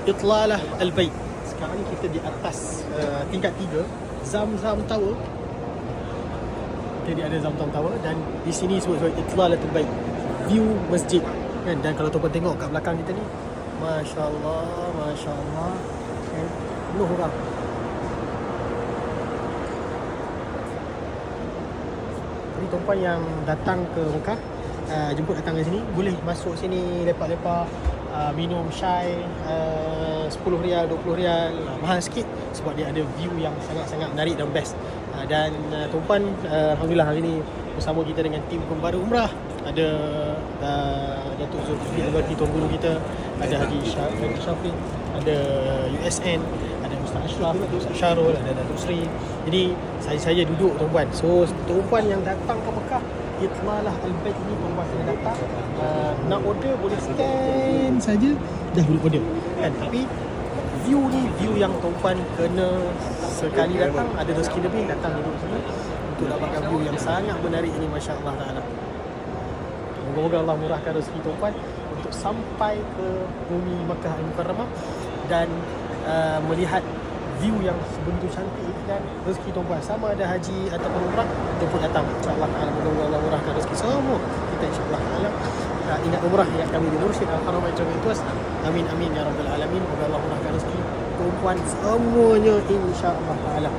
Itlalah Al-Bait. Sekarang ni kita di atas tingkat 3 Zamzam Tower. Jadi ada Zamzam Tower dan di sini sebut sebagai Itlalah Al-Bait, view masjid kan. Dan kalau tuan tengok kat belakang kita ni, masya-Allah kan, penuh orang. Jadi tuan yang datang ke Mekah, jemput datang ke sini, boleh masuk sini lepak-lepak, minum chai, 10 rial, 20 rial, mahal sikit sebab dia ada view yang sangat-sangat menarik dan best. Dan tuan alhamdulillah hari ni bersama kita dengan tim pembaru umrah. Ada Datuk Zulkifli Al-Baghdadi, tuan guru kita, ada Haji Syafiq, ada USN, ada Ustaz Ashraf, ada Ustaz Syarul, ada Datuk Sri. Jadi saya duduk tuan-puan. So tuan-puan yang datang ke Mekah, Itlalah Al-Bait ini tuan-puan kena datang. Nak order boleh scan saja dah boleh order kan. Tapi view ni view yang tuan-puan kena sekali datang, ada rezeki lebih datang duduk sini untuk dapatkan view yang sangat menarik ini, masya-Allah taala. Moga-moga Allah murahkan rezeki tuan-puan untuk sampai ke bumi Makkah Al-Mukarramah dan melihat view yang sebegitu cantik dan rezeki tuan-puan sama ada haji ataupun umrah, tuan-puan datang insya-Allah taala. Moga-moga Allah murahkan rezeki semua kita insya-Allah taala. Ingat umrah yang kami di Mursyid Al-Haram Al-Jami Tuas. Amin amin ya rabbal alamin. Moga Allah murahkan rezeki tuan-puan semuanya insya-Allah taala.